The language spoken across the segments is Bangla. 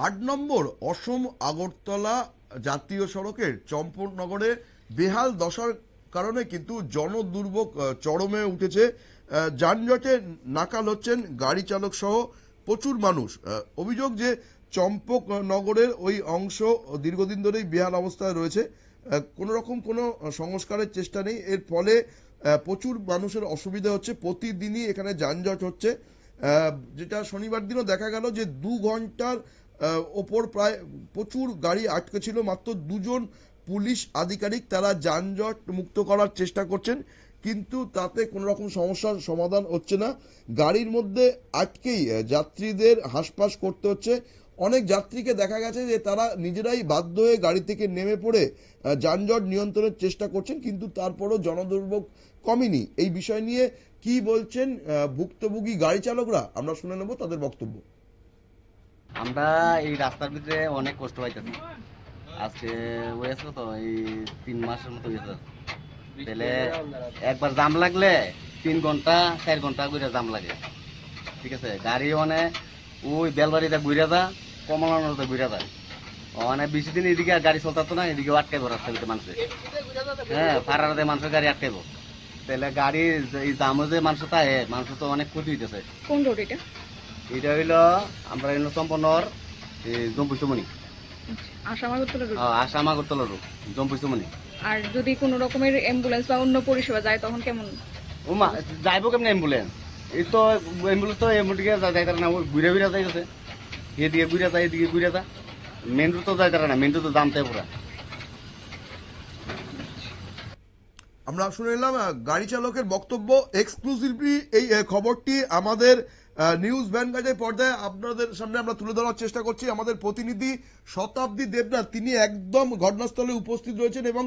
8 নম্বর অসম আগরতলা জাতীয় সড়কের চম্পকনগরে বেহাল দশার কারণে কিন্তু জনদুর্ভোগ চরমে উঠেছে। যানজটে নাকাল হচ্ছেন গাড়ি চালক সহ প্রচুর মানুষ। অভিযোগ যে চম্পকনগরের ওই অংশ দীর্ঘদিন ধরেই বেহাল অবস্থায় রয়েছে, কোনো রকম কোনো সংস্কারের চেষ্টা নেই। এর ফলে প্রচুর মানুষের অসুবিধা হচ্ছে, প্রতিদিনই এখানে যানজট হচ্ছে। যেটা শনিবার দিনও দেখা গেল যে 2 ঘন্টার ওপর প্রায় প্রচুর গাড়ি আটকে ছিল। মাত্র 2জন পুলিশ আধিকারিক তারা যানজট মুক্ত করার চেষ্টা করছেন, কিন্তু তাতে কোনো রকম সমস্যার সমাধান হচ্ছে না। গাড়ির মধ্যে আটকেই যাত্রীদের হাঁসফাঁস করতে হচ্ছে। অনেক যাত্রীকে দেখা গেছে যে তারা নিজেরাই বাধ্য হয়ে গাড়ি থেকে নেমে পড়ে যানজট নিয়ন্ত্রণের চেষ্টা করছেন, কিন্তু তারপরও জনদুর্ভোগ কমেনি। এই বিষয় নিয়ে কি বলছেন ভুক্তভোগী গাড়ি চালকরা, আমরা শুনে নেব তাদের বক্তব্য। আমরা এই রাস্তার ভিতরে অনেক কষ্ট পাইতেছি। আজকে হয়েছে তো এই 3 মাসের মতো হয়েছে। তাহলে একবার জাম লাগলে 3 ঘন্টা 4 ঘন্টা করে জাম লাগে। ঠিক আছে, গাড়ি ওই বেলবাড়িতে ঘুরে যা, কমলানগরতে ঘুরে যায়। বেশি দিন এদিকে আর গাড়ি চলতো না, এদিকে আটকাইব রাস্তার ভিতরে মানুষের। হ্যাঁ, পাড়াতে মানুষের গাড়ি আটকাইব। তাহলে গাড়ি এই জামে যে মানুষ থাকে, মানুষ তো অনেক ক্ষতি হইতেছে। কোন রোড এটা? এটা হইলো আমরা চম্পনর জম্পুইচমনি, আসাম আগরতলা রোড। আসাম আগরতলা রোড, জম্পুইচমনি। আর যদি কোনো রকমের অ্যাম্বুলেন্স বা অন্য পরিষেবা যায় তখন কেমন? যাইব কেমন অ্যাম্বুলেন্স? এই তো অ্যাম্বুলেন্স তো এমডিকে যাইতার না, ঘুরে ঘুরে যাইতেছে। এদিকে ঘুরে যায়, এদিকে ঘুরে যা। মেন রোড তো যাইতার না, মেন রোড তো জামতে পুরা। আমরা শুনে নিলাম গাড়ি চালকের বক্তব্য। এক্সক্লুসিভলি এই খবরটি আমাদের নিউজ ভ্যানগার্ডের পর্দায় আপনাদের সামনে আমরা তুলে ধরার চেষ্টা করছি। আমাদের প্রতিনিধি শতাব্দী দেবনাথ তিনি একদম ঘটনাস্থলে উপস্থিত রয়েছেন এবং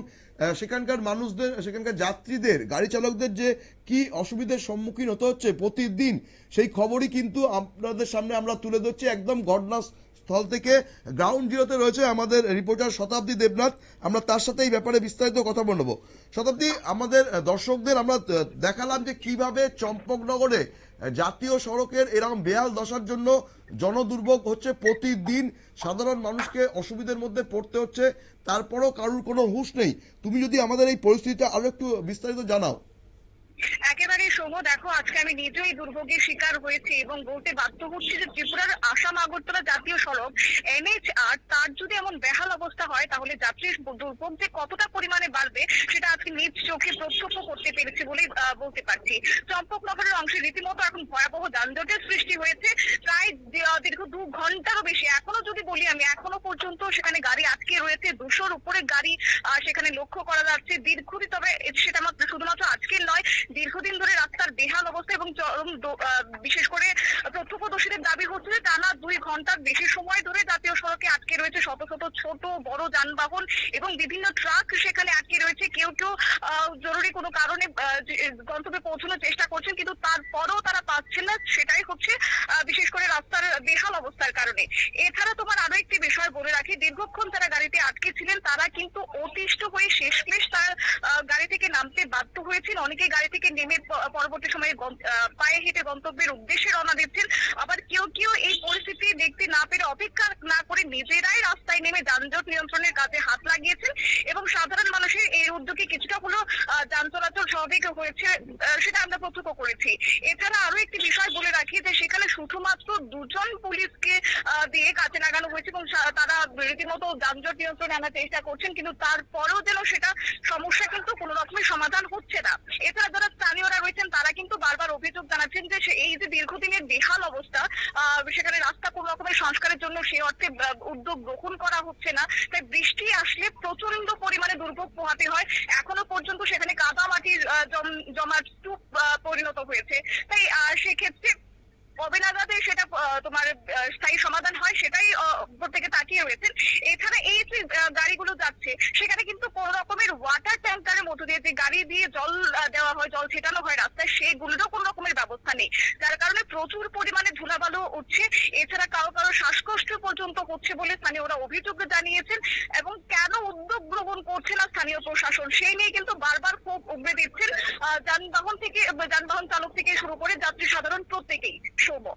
সেখানকার মানুষদের, সেখানকার যাত্রীদের, গাড়ি চালকদের যে কি অসুবিধার সম্মুখীন হতে হচ্ছে প্রতিদিন, সেই খবরই কিন্তু আপনাদের সামনে আমরা তুলে ধরছি। একদম ঘটনাস্থল থেকে গ্রাউন্ড জিরোতে রয়েছে আমাদের রিপোর্টার শতাব্দী দেবনাথ। আমরা তার সাথে এই ব্যাপারে বিস্তারিত কথা বলবো। শতাব্দী, আমাদের দর্শকদের আমরা দেখালাম যে কিভাবে চম্পকনগরে জাতীয় সড়কের এরকম বেহাল দশার জন্য জনদুর্ভোগ হচ্ছে, প্রতিদিন সাধারণ মানুষকে অসুবিধার মধ্যে পড়তে হচ্ছে, তারপরও কারুর কোনো হুঁশ নেই। তুমি যদি আমাদের এই পরিস্থিতিটা আরো একটু বিস্তারিত জানাও। একেবারে সৌম্য, দেখো আজকে আমি নিজেই দুর্ভোগের শিকার হয়েছি এবং বলতে বাধ্য হচ্ছি যে ত্রিপুরার আসাম আগরতলা জাতীয় সড়ক NH8 তার যদি এমন বেহাল অবস্থা হয় তাহলে যাত্রীর দুর্ভোগ যে কতটা পরিমাণে বাড়বে সেটা আজকে নিজ চোখে প্রত্যক্ষ করতে পেরেছি বলেই বলতে পারছি। চম্পকনগরের অংশে রীতিমতো এখন ভয়াবহ যানজটের সৃষ্টি হয়েছে, প্রায় দীর্ঘ 2 ঘন্টারও বেশি। এখনো যদি বলি আমি, এখনো পর্যন্ত সেখানে গাড়ি আটকে রয়েছে, 200-র উপরে গাড়ি সেখানে লক্ষ্য করা যাচ্ছে দীর্ঘদিন। তবে সেটা শুধুমাত্র আজকের নয়, দীর্ঘদিন ধরে রাস্তার বেহাল অবস্থা এবং বিশেষ করে প্রত্যক্ষদর্শীদের দাবি হচ্ছে টানা 2 ঘন্টার বেশি সময় ধরে জাতীয় সড়কে আটকে রয়েছে শত শত ছোট বড় যানবাহন এবং বিভিন্ন ট্রাক সেখানে আটকে রয়েছে। কেউ কেউ জরুরি কোনো কারণে গন্তব্যে পৌঁছানোর চেষ্টা করছেন, কিন্তু তারপরও তারা পাচ্ছেন না। সেটাই হচ্ছে বিশেষ করে রাস্তার বেহাল অবস্থার কারণে। এছাড়া তোমার আরো একটি বিষয় বলে রাখি, দীর্ঘক্ষণ যারা গাড়িতে আটকে ছিলেন তারা কিন্তু অতিষ্ঠ হয়ে শেষমেশ তার গাড়ি থেকে নামতে বাধ্য হয়েছেন। অনেকে গাড়ি থেকে নেমে পরবর্তী সময়ে পায়ে হেঁটে গন্তব্যের উদ্দেশ্যে রওনা দিচ্ছেন। আবার কেউ কেউ এই পরিস্থিতি দেখতে না পেরে অপেক্ষা না করে নিজেরাই রাস্তায় নেমে যানজট নিয়ন্ত্রণের কাজে হাত লাগিয়েছেন এবং সাধারণ মানুষের এই উদ্যোগে কিছুটা হলেও যান চলাচল স্বাভাবিক হয়েছে, সেটা আমরা প্রত্যক্ষ করেছি। এছাড়া আরো একটি বিষয় বলে রাখি যে সেখানে শুধুমাত্র 2জন পুলিশকে দিয়ে কাজে লাগানো হয়েছে এবং তারা রীতিমতো যানজট নিয়ন্ত্রণে আনার চেষ্টা করছেন, কিন্তু তারপরেও যেন সেটা সমস্যা কিন্তু কোনো রকমের সমাধান হচ্ছে না। এছাড়া যারা স্থানীয়রা রয়েছেন তারা কিন্তু বারবার অভিযোগ জানাচ্ছেন যে এই যে দীর্ঘদিনের বেহাল অবস্থা, সেখানে রাস্তা কোনো রকমের সংস্কারের জন্য সে অর্থে উদ্যোগ গ্রহণ করা হচ্ছে না। তাই বৃষ্টি আসলে প্রচন্ড পরিমাণে দুর্ভোগ পোহাতে হয়। এখনো পর্যন্ত সেখানে কাদা মাটির জমাট স্তূপ পরিণত হয়েছে। তাই সেক্ষেত্রে কবে নাগাদে সেটা তোমার স্থায়ী সমাধান হয় সেটাই প্রত্যেকে তাকিয়ে রয়েছেন। এছাড়া এই যে গাড়িগুলো যাচ্ছে সেখানে কিন্তু কোন রকমের ওয়াটার ট্যাঙ্কারের মধ্য দিয়ে যে গাড়ি দিয়ে জল দেওয়া হয়, জল ছেটানো হয় রাস্তায়, সেগুলোরও কোন রকমের ব্যবস্থা নেই, যার কারণে প্রচুর পরিমাণে ধুলাবালু উঠছে। এছাড়া কারো কারো শ্বাসকষ্ট পর্যন্ত হচ্ছে বলে স্থানীয়রা অভিযোগ জানিয়েছেন। এবং কেন উদ্যোগ গ্রহণ করছে না স্থানীয় প্রশাসন, সেই নিয়ে কিন্তু বারবার ক্ষোভ উগরে দিচ্ছেন যানবাহন চালক থেকে শুরু করে যাত্রী সাধারণ প্রত্যেকেই। সৌম্য,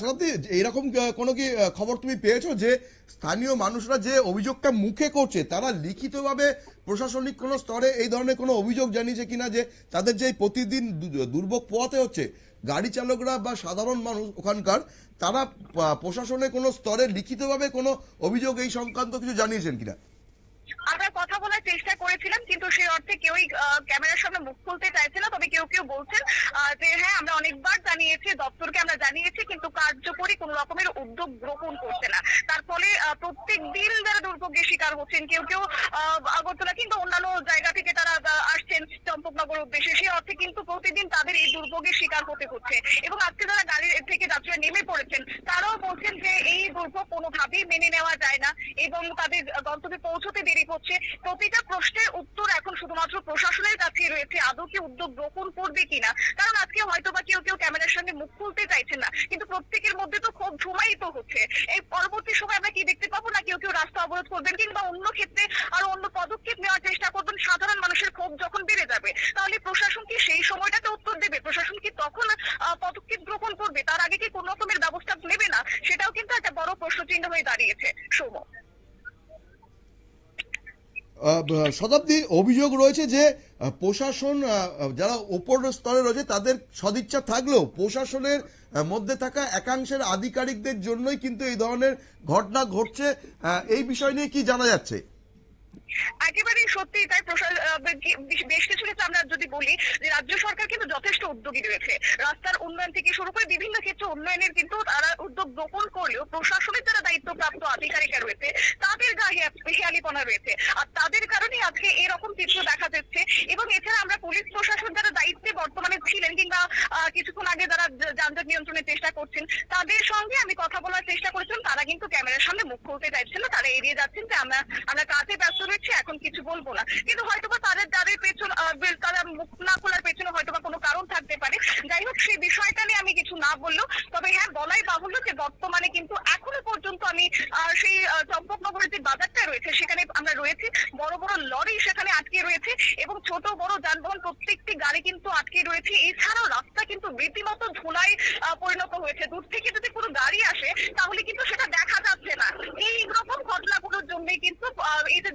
শতাব্দী, এইরকম কোনো কি খবর তুমি পেয়েছো যে স্থানীয় মানুষরা যে অভিযোগটা মুখে করছে তারা লিখিতভাবে প্রশাসনিক কোনো স্তরে এই ধরনের কোনো অভিযোগ জানিয়েছে কিনা যে তাদের যে প্রতিদিন দুর্ভোগ পোহাতে হচ্ছে, গাড়ি চালকরা বা সাধারণ মানুষ ওখানকার, তারা প্রশাসনের কোনো স্তরে লিখিতভাবে কোনো অভিযোগ এই সংক্রান্ত কিছু জানিয়েছেন কিনা? আমরা কথা বলার চেষ্টা করেছিলাম, কিন্তু সেই অর্থে কেউই ক্যামেরার সামনে মুখ খুলতে চাইছে না। তবে কেউ কেউ বলছেন যে হ্যাঁ, আমরা অনেকবার জানিয়েছি, দপ্তরকে আমরা জানিয়েছি, কিন্তু কার্যকরী কোনো রকমের উদ্যোগ গ্রহণ করছে না। তার ফলে প্রত্যেক দিন যারা দুর্ভোগের শিকার হচ্ছেন, কেউ কেউ আগরতলা কিংবা অন্যান্য জায়গা থেকে তারা আসছেন চম্পকনগর উদ্দেশ্যে, সেই অর্থে কিন্তু প্রতিদিন তাদের এই দুর্ভোগের শিকার হতে হচ্ছে। এবং আজকে যারা গাড়ি থেকে যাত্রীরা নেমে পড়েছেন, তারাও বলছেন যে এই দুর্ভোগ কোনোভাবেই মেনে নেওয়া যায় না এবং তাদের গন্তব্যে পৌঁছতে দেরি হচ্ছে। প্রতিটা প্রশ্নের উত্তর এখন শুধুমাত্র প্রশাসনের কাছেই রয়েছে, আদৌ কি উদ্যোগ গ্রহণ করবে কিনা। কারণ আজকে হয়তো বা কেউ কেউ ক্যামেরার সামনে মুখ খুলতে চাইছেন না, কিন্তু প্রত্যেকের মধ্যে তো খুব ধুমায়িত হচ্ছে। এই পরবর্তী সময় আমরা কি দেখতে পাবো, না কেউ কেউ রাস্তা অবরোধ করবেন কিংবা অন্য ক্ষেত্রে আরো অন্য পদক্ষেপ নেওয়ার চেষ্টা করবেন। সাধারণ মানুষের ক্ষোভ যখন বেড়ে যাবে, তাহলে প্রশাসন কি সেই সময়টাতে উত্তর দেবে? প্রশাসন কি তখন পদক্ষেপ গ্রহণ করবে? তার আগে কি কোন রকমের ব্যবস্থা নেবে না? সেটাও কিন্তু একটা বড় প্রশ্নচিহ্ন হয়ে দাঁড়িয়েছে। সৌম্য, শতাব্দী, অভিযোগ রয়েছে যে প্রশাসন যারা ওপর স্তরে রয়েছে তাদের সদিচ্ছা থাকলেও প্রশাসনের মধ্যে থাকা একাংশের আধিকারিকদের জন্যই কিন্তু এই ধরনের ঘটনা ঘটছে। এই বিষয় নিয়ে কি জানা যাচ্ছে? একেবারেই সত্যি তাই। বেশ কিছু ক্ষেত্রে আমরা যদি বলি যে রাজ্য সরকার কিন্তু যথেষ্ট উদ্যোগী রয়েছে। রাস্তার উন্নয়ন থেকে শুরু করে বিভিন্ন ক্ষেত্রে উন্নয়নের কিন্তু তারা উদ্যোগ গ্রহণ করলেও প্রশাসনের যারা দায়িত্বপ্রাপ্ত আধিকারিকরা রয়েছে তাদের গায়ে হেয়ালিপনা রয়েছে। আর তাদের কারণে আজকে এরকম চিত্র দেখা যাচ্ছে। এবং এছাড়া আমরা পুলিশ প্রশাসন যারা দায়িত্বে বর্তমানে ছিলেন কিংবা কিছুক্ষণ আগে যারা যানজট নিয়ন্ত্রণের চেষ্টা করছেন, তাদের সঙ্গে আমি কথা বলার চেষ্টা করেছিলাম। তারা কিন্তু ক্যামেরার সামনে মুখ খুলতে চাইছেন না, তারা এড়িয়ে যাচ্ছেন যে আমরা কাজে ব্যস্ত রয়েছি, এখন কিছু বলবো না। কিন্তু হয়তোবা তাদের পেছনে তারা মুখ না খোলার পেছনে হয়তোবা কোনো কারণ থাকতে পারে। যাই হোক, সেই বিষয়টা নিয়ে আমি কিছু না বললেও, তবে হ্যাঁ, বলাই বাহুল্য যে বর্তমানে কিন্তু এখনো পর্যন্ত আমি সেই চম্পকনগরের যে বাজারটা রয়েছে সেখানে আমরা রয়েছি। বড় বড় লরি সেখানে আটকে রয়েছে এবং ছোট বড় যানবাহন প্রত্যেকটি গাড়ি কিন্তু আটকে রয়েছে। এছাড়াও রাস্তা কিন্তু রীতিমতো ধুলায় পরিণত হয়েছে। দূর থেকে যদি কোনো গাড়ি আসে তাহলে কিন্তু সেটা দেখা যাচ্ছে না। এই রকম ঘটনাগুলোর জন্যই কিন্তু এই যে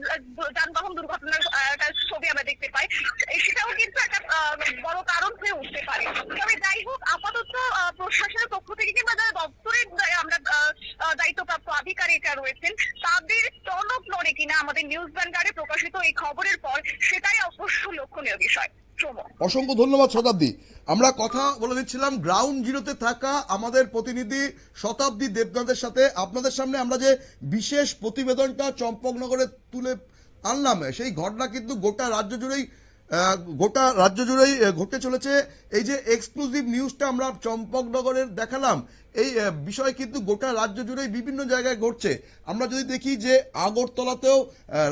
যানবাহন দুর্ঘটনার ছবি আমরা দেখতে পাই, সেটাও কিন্তু একটা বড় কারণ হয়ে উঠতে পারে। তবে যাই হোক, আপাতত প্রশাসনের পক্ষ থেকে কিংবা যারা দপ্তরের আমরা দায়িত্বপ্রাপ্ত আধিকারিকরা রয়েছেন, তাদের টনক নড়ে কিনা আমাদের নিউজ ভ্যানগার্ডে প্রকাশিত এই খবরের পর, সেটাই অবশ্য লক্ষণীয় বিষয়। অসংখ্য ধন্যবাদ শতাব্দী। আমরা কথা বলে দিচ্ছিলাম গ্রাউন্ড জিরোতে থাকা আমাদের প্রতিনিধি শতাব্দী দেবনাথের সাথে। আপনাদের সামনে আমরা যে বিশেষ প্রতিবেদনটা চম্পকনগরে তুলে আনলাম, সেই ঘটনা কিন্তু গোটা রাজ্য জুড়েই ঘটে চলেছে। এই যে এক্সক্লুসিভ নিউজটা আমরা চম্পকনগরের দেখালাম, এই বিষয় কিন্তু গোটা রাজ্য জুড়েই বিভিন্ন জায়গায় ঘটছে। আমরা যদি দেখি যে আগরতলাতেও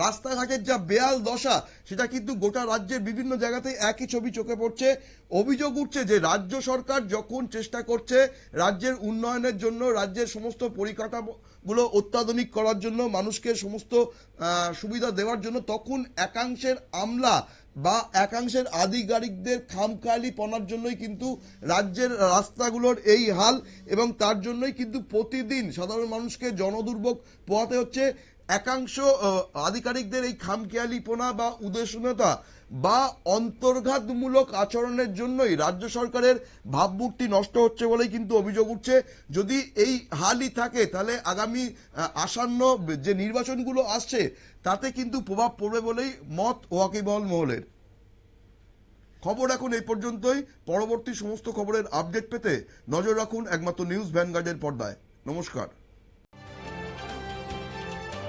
রাস্তাঘাটের যা বেহাল দশা, সেটা কিন্তু গোটা রাজ্যের বিভিন্ন জায়গাতেই একই ছবি চোখে পড়ছে। অভিযোগ উঠছে যে রাজ্য সরকার যখন চেষ্টা করছে রাজ্যের উন্নয়নের জন্য, রাজ্যের সমস্ত পরিকাঠামোগুলো অত্যাধুনিক করার জন্য, মানুষকে সমস্ত সুবিধা দেওয়ার জন্য, তখন একাংশের আমলা বা একাংশের আধিকারিকদের খামখেয়ালিপনার জন্যই কিন্তু রাজ্যের রাস্তাগুলোর এই হাল। এবং তার জন্যই কিন্তু প্রতিদিন সাধারণ মানুষকে জনদুর্ভোগ পোহাতে হচ্ছে। একাংশ আধিকারিকদের এই খামখেয়ালিপনা বা উদাসীনতা বা অন্তর্ঘাতমূলক আচরণের জন্যই রাজ্য সরকারের ভাবমূর্তি নষ্ট হচ্ছে বলেই কিন্তু অভিযোগ উঠছে। যদি এই হালই থাকে তাহলে আগামী আসন্ন যে নির্বাচনগুলো আসছে তাতে কিন্তু প্রভাব পড়বে বলেই মত ওয়াকিবহাল মহলের। খবর এখন এই পর্যন্তই। পরবর্তী সমস্ত খবরের আপডেট পেতে নজর রাখুন একমাত্র নিউজ ভ্যানগার্ডের পর্দায়। নমস্কার।